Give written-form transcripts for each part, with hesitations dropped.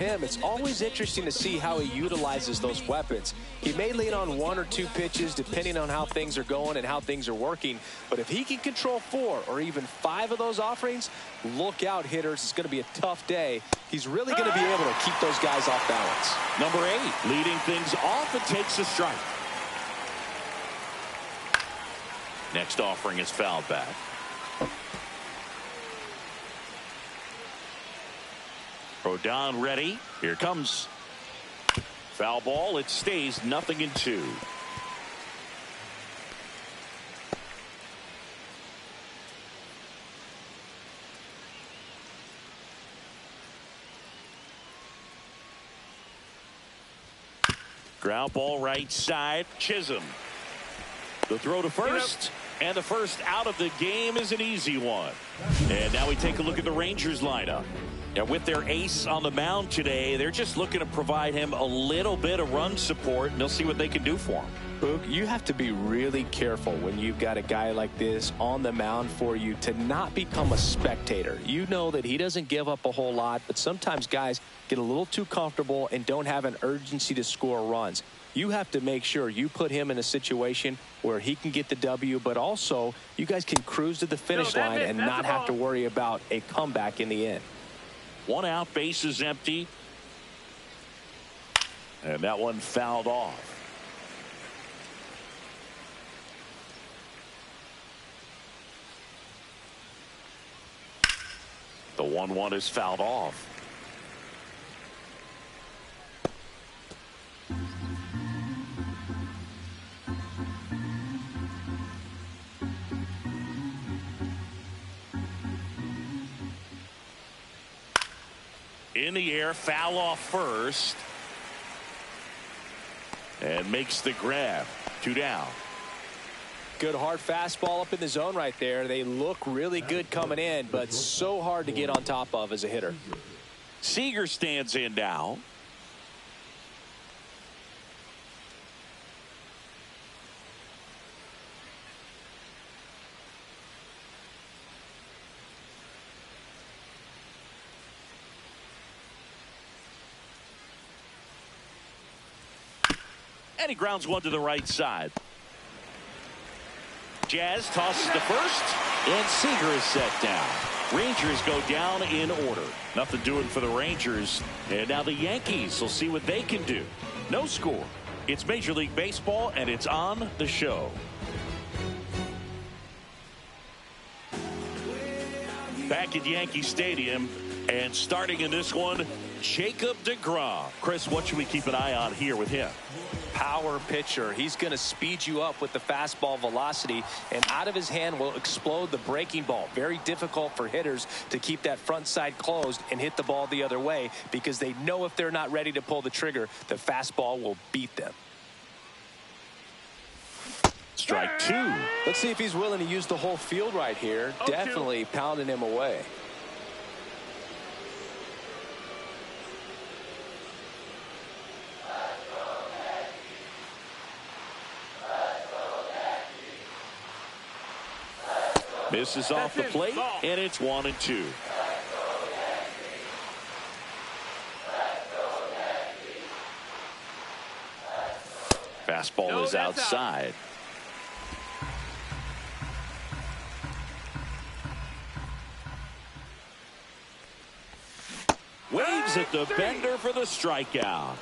him, it's always interesting to see how he utilizes those weapons. He may lean on 1 or 2 pitches depending on how things are going and how things are working, but if he can control 4 or even 5 of those offerings, look out, hitters. It's going to be a tough day. He's really going to be able to keep those guys off balance. Number 8, leading things off and takes a strike. Next offering is fouled back. Rodon ready. Here comes. Foul ball. It stays 0-2. Ground ball right side. Chisholm. The throw to first. And the first out of the game is an easy one. And now we take a look at the Rangers lineup. Now, with their ace on the mound today, they're just looking to provide him a little bit of run support, and they'll see what they can do for him. Boog, you have to be really careful when you've got a guy like this on the mound for you to not become a spectator. You know that he doesn't give up a whole lot, but sometimes guys get a little too comfortable and don't have an urgency to score runs. You have to make sure you put him in a situation where he can get the W, but also you guys can cruise to the finish line and not have to worry about a comeback in the end. 1 out, base is empty. And that one fouled off. The 1-1 is fouled off. In the air, foul off first. And makes the grab. 2 down. Good hard fastball up in the zone right there. They look really good coming in, but so hard to get on top of as a hitter. Seager stands in now. And he grounds one to the right side. Jazz tosses to first, and Seager is set down. Rangers go down in order. Nothing doing for the Rangers. And now the Yankees will see what they can do. No score. It's Major League Baseball, and it's on the show. Back at Yankee Stadium, and starting in this one, Jacob deGrom. Chris, what should we keep an eye on here with him? Power pitcher. He's going to speed you up with the fastball velocity, and out of his hand will explode the breaking ball. Very difficult for hitters to keep that front side closed and hit the ball the other way, because they know if they're not ready to pull the trigger, the fastball will beat them. Strike 2. Let's see if he's willing to use the whole field right here. Definitely pounding him away. Misses off the plate, and it's 1-2. Fastball is outside. Waves at the bender for the strikeout.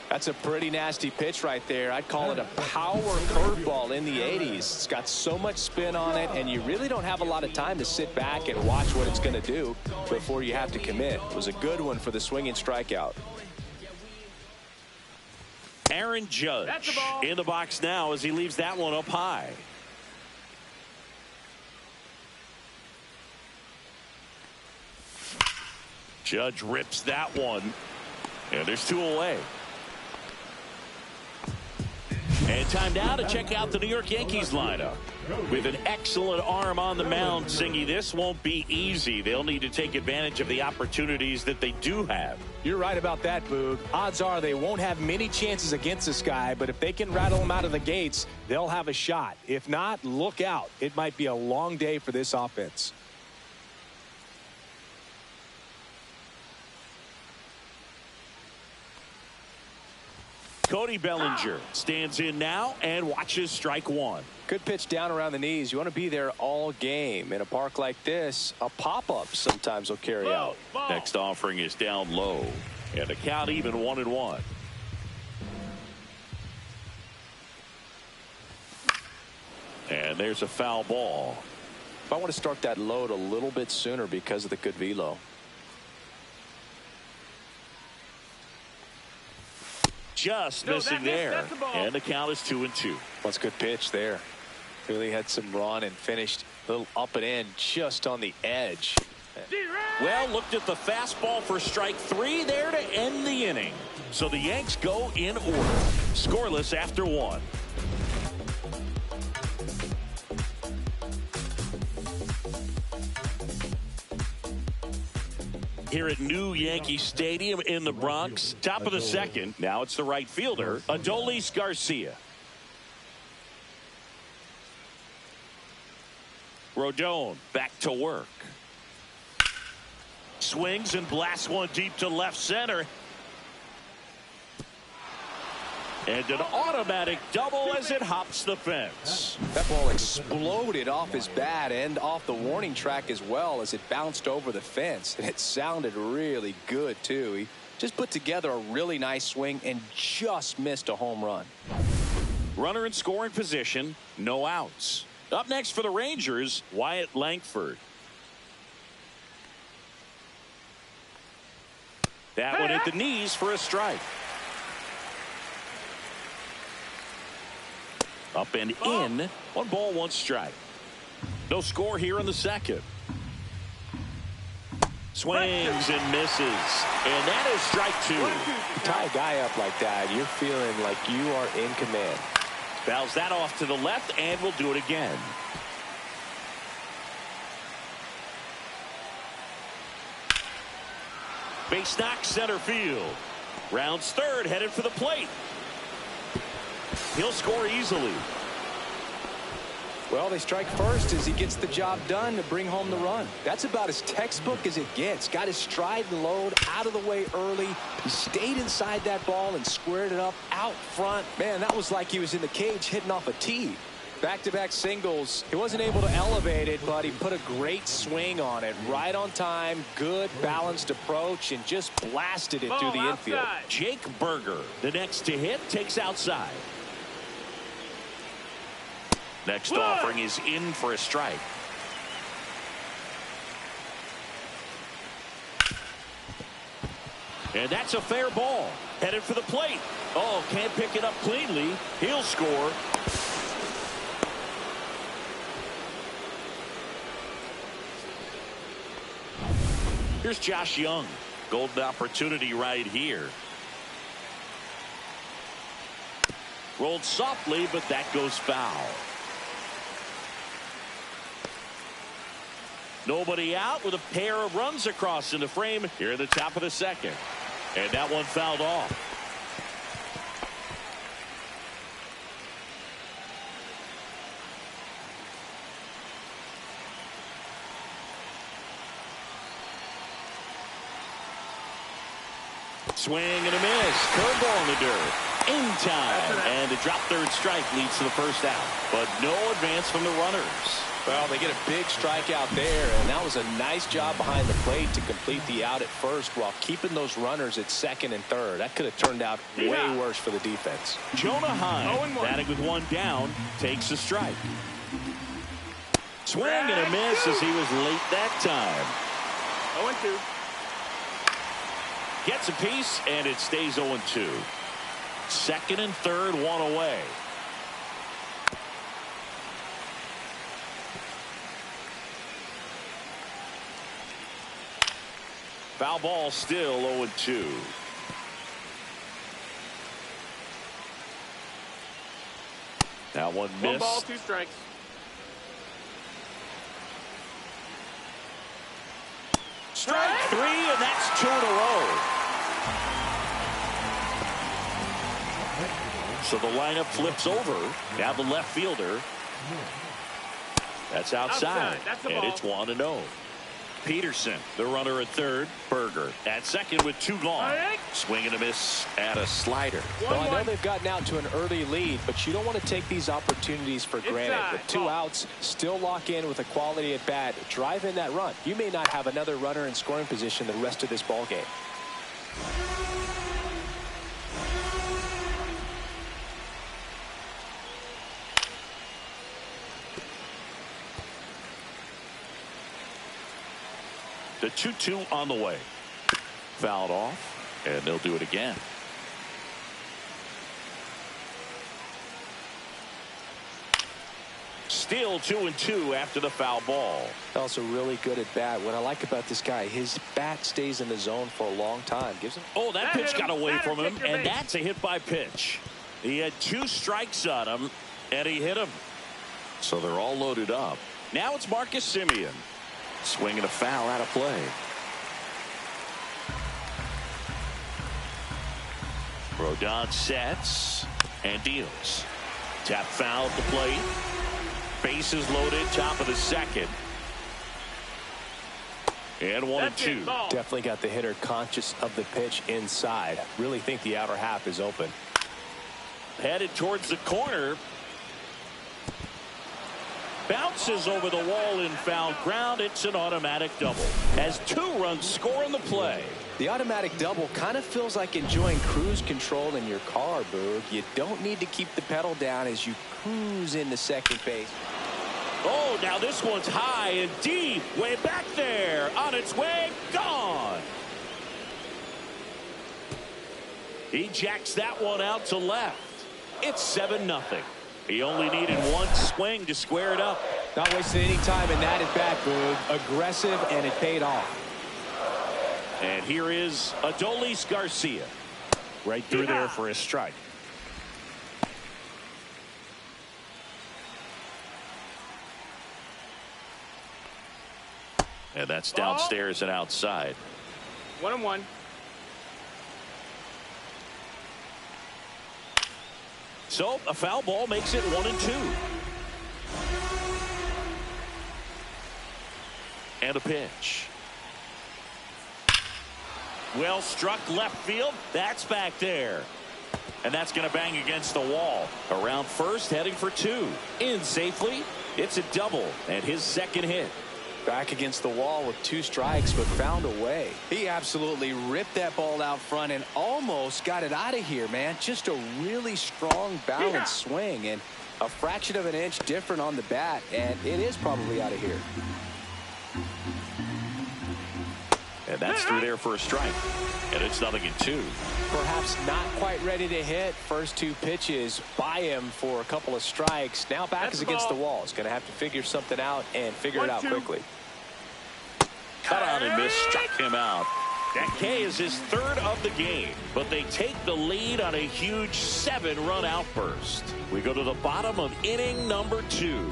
That's a pretty nasty pitch right there. I'd call it a power curveball in the 80s. It's got so much spin on it, and you really don't have a lot of time to sit back and watch what it's going to do before you have to commit. It was a good one for the swinging strikeout. Aaron Judge in the box now as he leaves that one up high. Judge rips that one, and there's 2 away. And time now to check out the New York Yankees lineup. With an excellent arm on the mound, Singy, this won't be easy. They'll need to take advantage of the opportunities that they do have. You're right about that, Boog. Odds are they won't have many chances against this guy, but if they can rattle him out of the gates, they'll have a shot. If not, look out. It might be a long day for this offense. Cody Bellinger stands in now and watches strike one. Good pitch down around the knees. You want to be there all game. In a park like this, a pop-up sometimes will carry out. Next offering is down low. And the count even 1-1. And there's a foul ball. I want to start that load a little bit sooner because of the good velo. Just missing there. And the count is 2-2. That's a good pitch there. Really had some run and finished a little up and in just on the edge. Well, looked at the fastball for strike three there to end the inning. So the Yanks go in order. Scoreless after one. Here at New Yankee Stadium in the Bronx. Top of the second. Now it's the right fielder, Adolis Garcia. Rodon back to work. Swings and blasts one deep to left center. And an automatic double as it hops the fence. That ball exploded off his bat and off the warning track as well as it bounced over the fence. And it sounded really good, too. He just put together a really nice swing and just missed a home run. Runner in scoring position, no outs. Up next for the Rangers, Wyatt Langford. That one hit the knees for a strike. Up and in. 1 ball, 1 strike. No score here in the second. Swings and misses. And that is strike 2. You tie a guy up like that, you're feeling like you are in command. Fouls that off to the left and will do it again. Base knock center field. Rounds third, headed for the plate. He'll score easily. Well, they strike first as he gets the job done to bring home the run. That's about as textbook as it gets. Got his stride and load out of the way early. He stayed inside that ball and squared it up out front. Man, that was like he was in the cage hitting off a tee. Back-to-back singles. He wasn't able to elevate it, but he put a great swing on it. Right on time, good balanced approach, and just blasted it through the infield. Jake Burger, the next to hit, takes outside. Next offering is in for a strike. And that's a fair ball. Headed for the plate. Oh, can't pick it up cleanly. He'll score. Here's Josh Young. Golden opportunity right here. Rolled softly, but that goes foul. Nobody out with a pair of runs across in the frame here at the top of the second. And that one fouled off. Swing and a miss. Curveball in the dirt. In time. And a drop third strike leads to the first out. But no advance from the runners. Well, they get a big strikeout there, and that was a nice job behind the plate to complete the out at first while keeping those runners at second and third. That could have turned out way worse for the defense. Jonah Heim, batting with one down, takes a strike. Swing and a miss as he was late that time. 0-2. Gets a piece, and it stays 0-2. Second and third, one away. Foul ball, still 0-2. That one missed. 1 ball, 2 strikes. Strike 3, and that's 2 in a row. So the lineup flips over. Now the left fielder. That's outside. That's a and ball. it's 1-0. Peterson, the runner at third. Berger at second with 2 gone. Swing and a miss at a slider. Well, I know they've gotten out to an early lead, but you don't want to take these opportunities for granted. With 2 outs, still lock in with a quality at bat. Drive in that run. You may not have another runner in scoring position the rest of this ball game. The 2-2 on the way. Fouled off, and they'll do it again. Still 2-2 after the foul ball. Also really good at bat. What I like about this guy, his bat stays in the zone for a long time. Gives him. Oh, that pitch got away from him, and that's a hit by pitch. He had 2 strikes on him, and he hit him. So they're all loaded up. Now it's Marcus Semien. Swing and a foul out of play. Rodon sets and deals. Tap foul at the plate. Bases loaded, top of the second. And 1-2. Definitely got the hitter conscious of the pitch inside. Really think the outer half is open. Headed towards the corner. Bounces over the wall in foul ground. It's an automatic double. As 2 runs score in the play. The automatic double kind of feels like enjoying cruise control in your car, Boog. You don't need to keep the pedal down as you cruise into second base. Oh, now this one's high and deep. Way back there. On its way. Gone. He jacks that one out to left. It's 7-0. He only needed 1 swing to square it up. Not wasting any time in that at bat, Boog. Aggressive, and it paid off. And here is Adolis Garcia. Right through there for a strike. And that's downstairs and outside. 1-1. So a foul ball makes it 1-2. And a pitch. Well struck left field. That's back there. And that's going to bang against the wall. Around first, heading for 2. In safely. It's a double and his second hit. Back against the wall with 2 strikes, but found a way. He absolutely ripped that ball out front and almost got it out of here, man. Just a really strong, balanced swing, and a fraction of an inch different on the bat, and it is probably out of here. And that's through there for a strike. And it's 0-2. Perhaps not quite ready to hit. First 2 pitches by him for a couple of strikes. Now back is against the wall. He's going to have to figure something out and figure it out quickly. Cut on and miss, struck him out. That K is his 3rd of the game, but they take the lead on a huge 7-run outburst. We go to the bottom of inning number 2.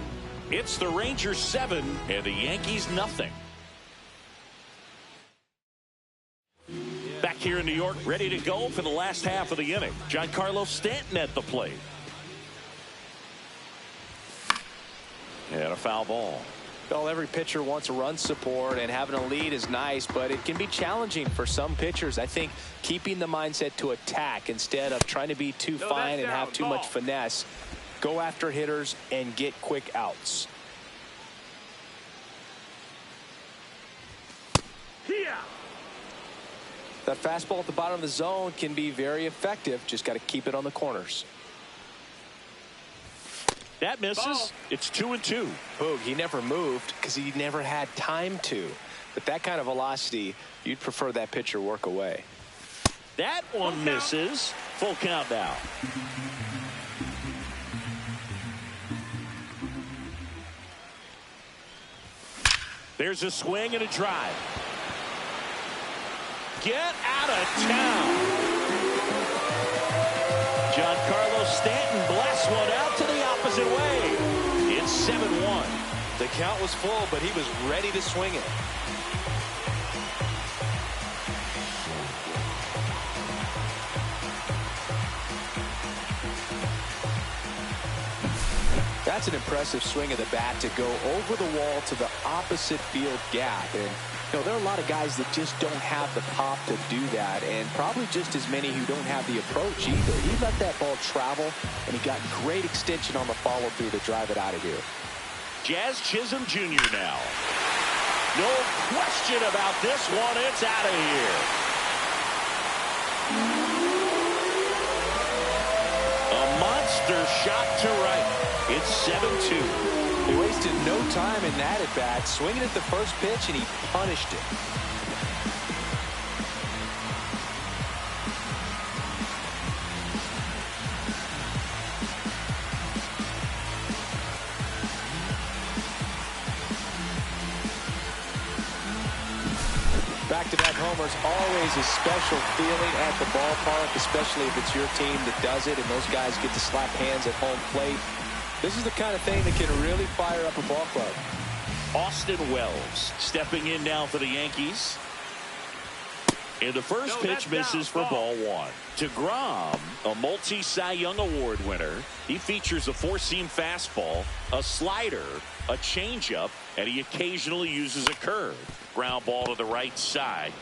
It's the Rangers 7 and the Yankees nothing. Back here in New York, ready to go for the last half of the inning. Giancarlo Stanton at the plate. And a foul ball. Well, every pitcher wants run support, and having a lead is nice, but it can be challenging for some pitchers. I think keeping the mindset to attack instead of trying to be too fine and have too much finesse. Go after hitters and get quick outs. That fastball at the bottom of the zone can be very effective. Just got to keep it on the corners. That misses. It's 2-2. Boog, he never moved because he never had time to. But that kind of velocity, you'd prefer that pitcher work away. That one misses. Full count now. There's a swing and a drive. Get out of town. Giancarlo Stanton blasts one out to the opposite way. It's 7-1. The count was full, but he was ready to swing it. That's an impressive swing of the bat to go over the wall to the opposite field gap. And You know, there are a lot of guys that just don't have the pop to do that, and probably just as many who don't have the approach either. He let that ball travel, and he got great extension on the follow-through to drive it out of here. Jazz Chisholm Jr. now. No question about this one. It's out of here. A monster shot to right. It's 7-2. He wasted no time in that at bat, swinging at the first pitch, and he punished it. Back-to-back homers, always a special feeling at the ballpark, especially if it's your team that does it, and those guys get to slap hands at home plate. This is the kind of thing that can really fire up a ball club. Austin Wells stepping in now for the Yankees. And the first pitch misses for ball one. DeGrom, a multi-Cy Young Award winner. He features a four-seam fastball, a slider, a changeup, and he occasionally uses a curve. Ground ball to the right side.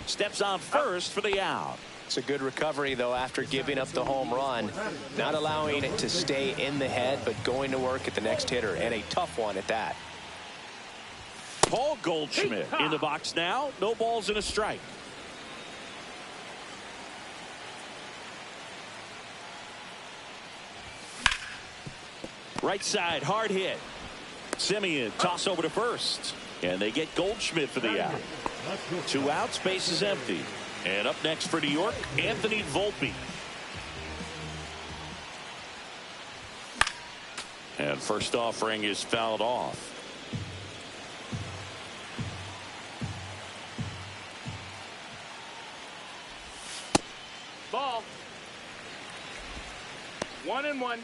Steps on first for the out. It's a good recovery, though, after giving up the home run. Not allowing it to stay in the head, but going to work at the next hitter, and a tough one at that. Paul Goldschmidt in the box now. No balls and a strike. Right side, hard hit. Simeon, toss over to first. And they get Goldschmidt for the out. 2 outs, base is empty. And up next for New York, Anthony Volpe. And first offering is fouled off. Ball. 1-1.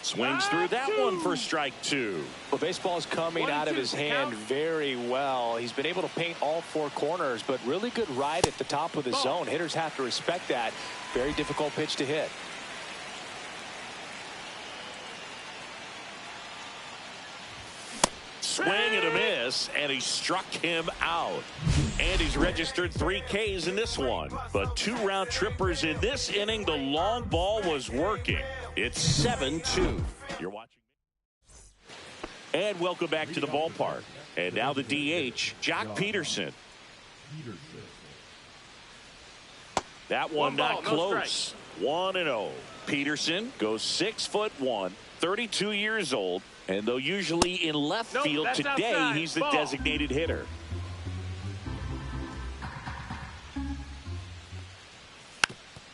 Swings through that one for strike 2. Well, baseball is coming out of his hand very well. He's been able to paint all 4 corners, but really good ride at the top of the zone. Hitters have to respect that. Very difficult pitch to hit. Swing and a miss, and he struck him out. And he's registered 3 Ks in this one. But 2 round trippers in this inning. The long ball was working. It's 7-2. You're watching. And welcome back to the ballpark. And now the DH, Jock Peterson. That one not close. 1-0. Peterson goes 6'1", 32 years old. And though usually in left field, today outside. He's the designated hitter.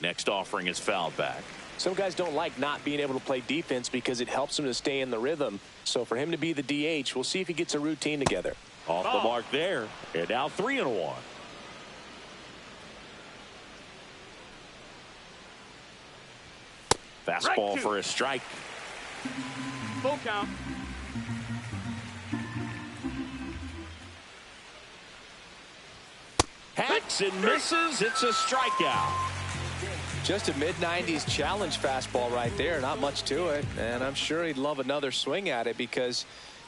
Next offering is fouled back. Some guys don't like not being able to play defense because it helps them to stay in the rhythm. So for him to be the DH, we'll see if he gets a routine together. Off the mark there. And now 3-1. Fastball for a strike. Full count. Hacks and misses. It's a strikeout. Just a mid-90s challenge fastball right there. Not much to it. And I'm sure he'd love another swing at it because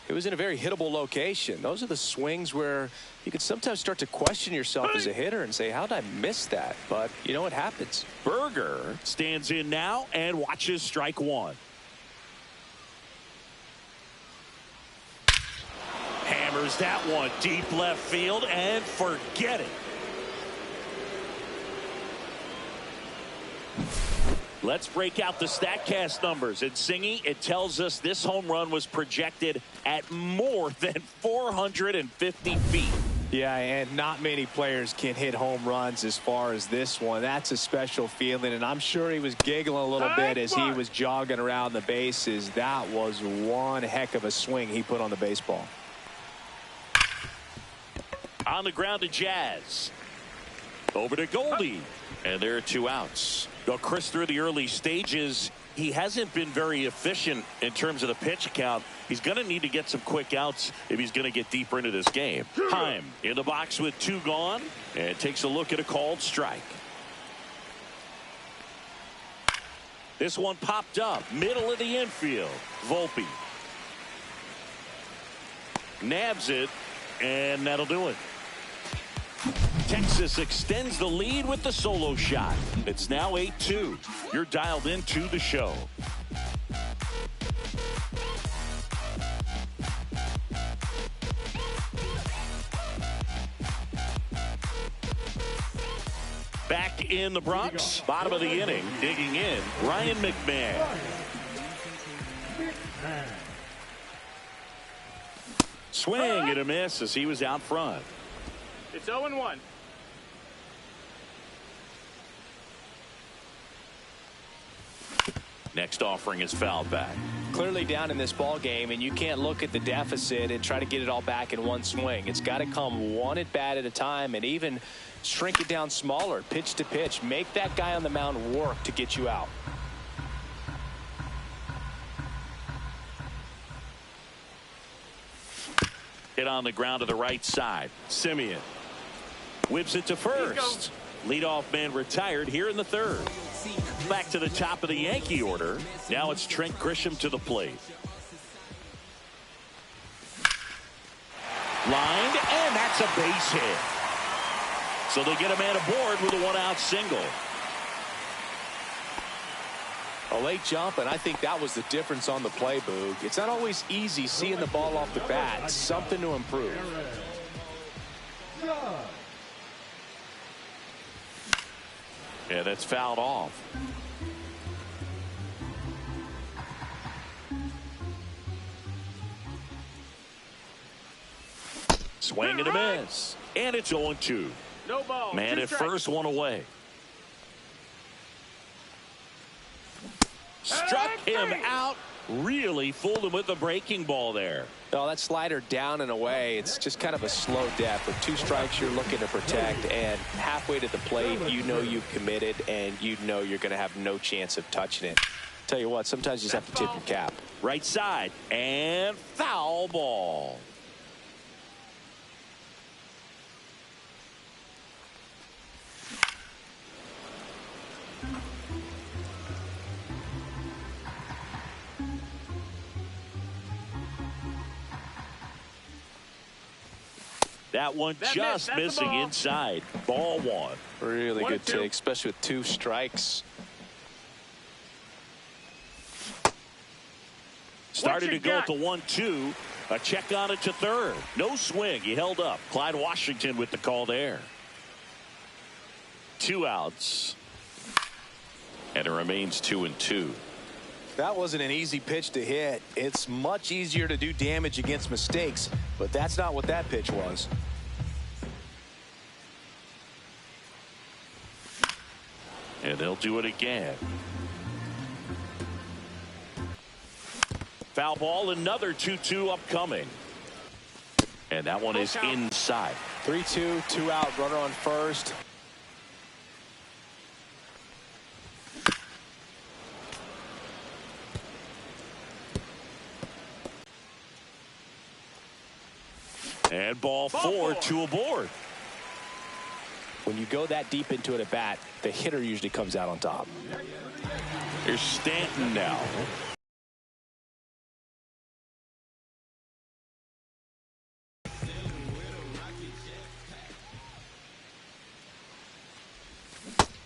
it was in a very hittable location. Those are the swings where you can sometimes start to question yourself as a hitter and say, how did I miss that? But, you know, it happens. Berger stands in now and watches strike 1. Hammers that one deep left field and forget it. Let's break out the StatCast numbers. And Singy, it tells us this home run was projected at more than 450 feet. Yeah, and not many players can hit home runs as far as this one. That's a special feeling, and I'm sure he was giggling a little bit as he was jogging around the bases. That was one heck of a swing he put on the baseball. On the ground to Jazz. Over to Goldie. And there are 2 outs. Now, Chris, through the early stages, he hasn't been very efficient in terms of the pitch count. He's going to need to get some quick outs if he's going to get deeper into this game. Heim in the box with 2 gone and takes a look at a called strike. This one popped up, middle of the infield. Volpe nabs it, and that'll do it. Texas extends the lead with the solo shot. It's now 8-2. You're dialed into the show. Back in the Bronx, bottom of the inning, digging in, Ryan McMahon. Swing and a miss as he was out front. It's 0-1. Next offering is fouled back. Clearly down in this ball game, and you can't look at the deficit and try to get it all back in one swing. It's got to come one at bat at a time, and even shrink it down smaller, pitch to pitch. Make that guy on the mound work to get you out. Hit on the ground to the right side. Simeon whips it to first. Leadoff man retired here in the third. Back to the top of the Yankee order. Now it's Trent Grisham to the plate. Lined, and that's a base hit. So they get a man aboard with a one-out single. A late jump, and I think that was the difference on the play, Boog. It's not always easy seeing the ball off the bat. Something to improve. Yeah, that's fouled off. Swing and a miss. And it's 0-2. No ball. Man at first, one away. Struck him out. Really fooled him with the breaking ball there. Oh, that slider down and away. It's just kind of a slow death. With 2 strikes you're looking to protect, and halfway to the plate you know you've committed, and you know you're going to have no chance of touching it. Tell you what, sometimes you just have to tip your cap. Right side, and foul ball. That one just missing inside. Ball 1. Really good take, especially with 2 strikes. Started to go to 1-2. A check on it to third. No swing. He held up. Clyde Washington with the call there. 2 outs. And it remains 2-2. That wasn't an easy pitch to hit. It's much easier to do damage against mistakes, but that's not what that pitch was. And they'll do it again. Foul ball, another 2-2 upcoming. And that one is inside. 3-2, 2 out, runner on first. And ball 4, 2 aboard. When you go that deep into it at bat, the hitter usually comes out on top. Here's Stanton now.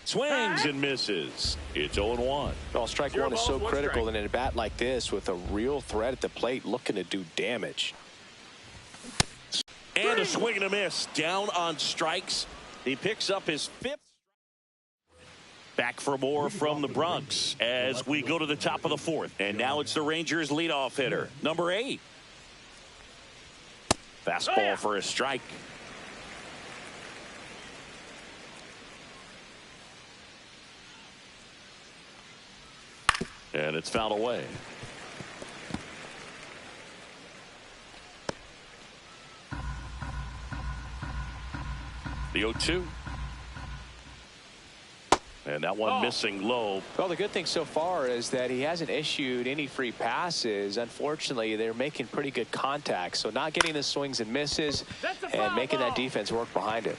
Swings and misses. It's 0-1. Well, strike 1 is so critical in a bat like this with a real threat at the plate looking to do damage. And a swing and a miss. Down on strikes. He picks up his 5th. Back for more from the Bronx as we go to the top of the 4th. And now it's the Rangers leadoff hitter, number 8. Fastball for a strike. And it's fouled away. The 0-2. And that one missing low. Well, the good thing so far is that he hasn't issued any free passes. Unfortunately, they're making pretty good contact. So not getting the swings and misses and making that defense work behind it.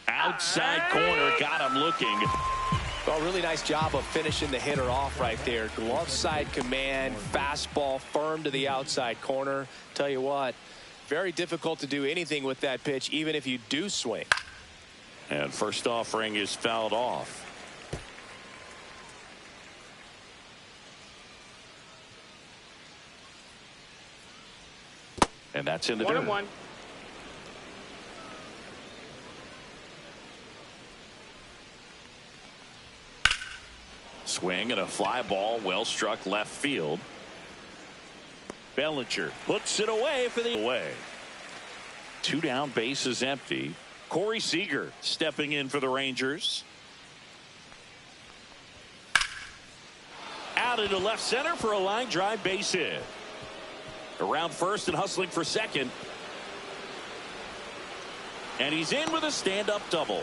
Outside corner, got him looking. Well, really nice job of finishing the hitter off right there. Glove side command, fastball firm to the outside corner. Tell you what, very difficult to do anything with that pitch, even if you do swing. And first offering is fouled off. And that's in the dirt. 1-1. Swing and a fly ball, well struck left field. Bellinger puts it away for the away. 2 down, bases empty. Corey Seager stepping in for the Rangers. Out into left center for a line drive base hit. Around first and hustling for second. And he's in with a stand-up double.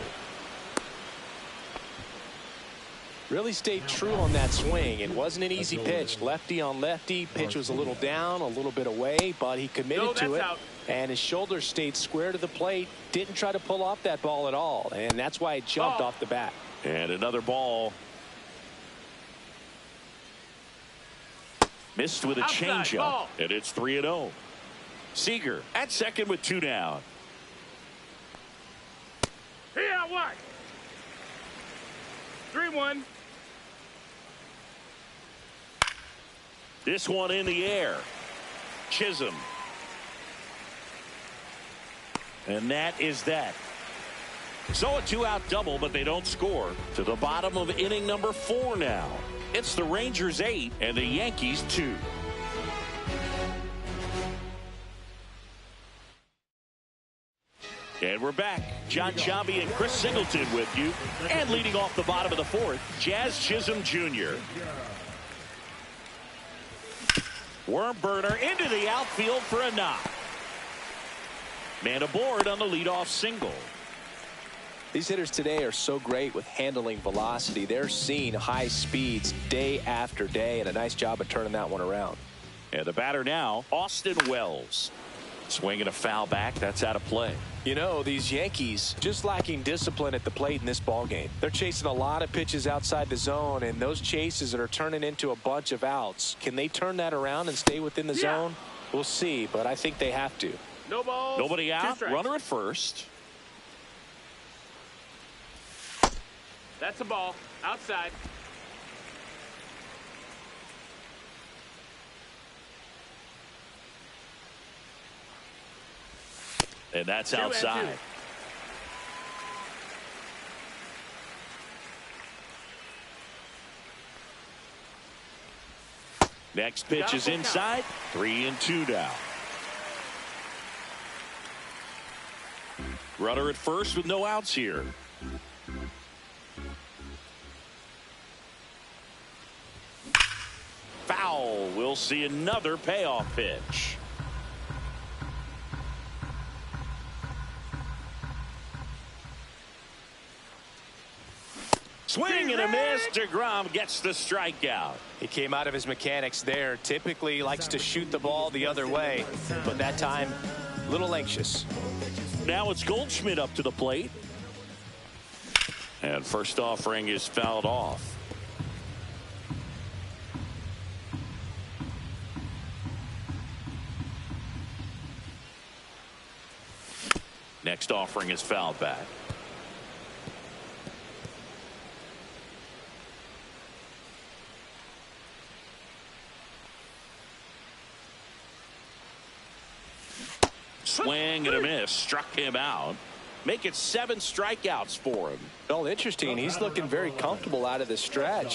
Really stayed true on that swing. It wasn't an easy pitch. Lefty on lefty. Pitch was a little down, a little bit away, but he committed to it. Out. And his shoulder stayed square to the plate. Didn't try to pull off that ball at all. And that's why it jumped off the bat. And another ball. Missed with a changeup. And it's 3-0. Seager at second with 2 down. Here, what? 3-1. This one in the air. Chisholm. And that is that. So a 2-out double, but they don't score. To the bottom of inning number 4 now. It's the Rangers 8 and the Yankees 2. And we're back. John Sciambi and Chris Singleton with you. And leading off the bottom of the 4th, Jazz Chisholm Jr. Worm burner into the outfield for a knock. Man aboard on the leadoff single. These hitters today are so great with handling velocity. They're seeing high speeds day after day, and a nice job of turning that one around. And the batter now, Austin Wells. Swinging a foul back. That's out of play. You know, these Yankees just lacking discipline at the plate in this ballgame. They're chasing a lot of pitches outside the zone, and those chases that are turning into a bunch of outs. Can they turn that around and stay within the zone? We'll see, but I think they have to. No balls. Nobody out. Runner at first. That's a ball. Outside. And that's outside. 2. Next pitch is inside. 3-2 now. Runner at first with no outs here. Foul. We'll see another payoff pitch. Swing and a miss. DeGrom gets the strikeout. He came out of his mechanics there. Typically likes to shoot the ball the other way, but that time a little anxious. Now it's Goldschmidt up to the plate. And first offering is fouled off. Next offering is fouled back. Swing and a miss. Struck him out. Make it 7 strikeouts for him. Well, interesting. He's looking very comfortable out of the stretch.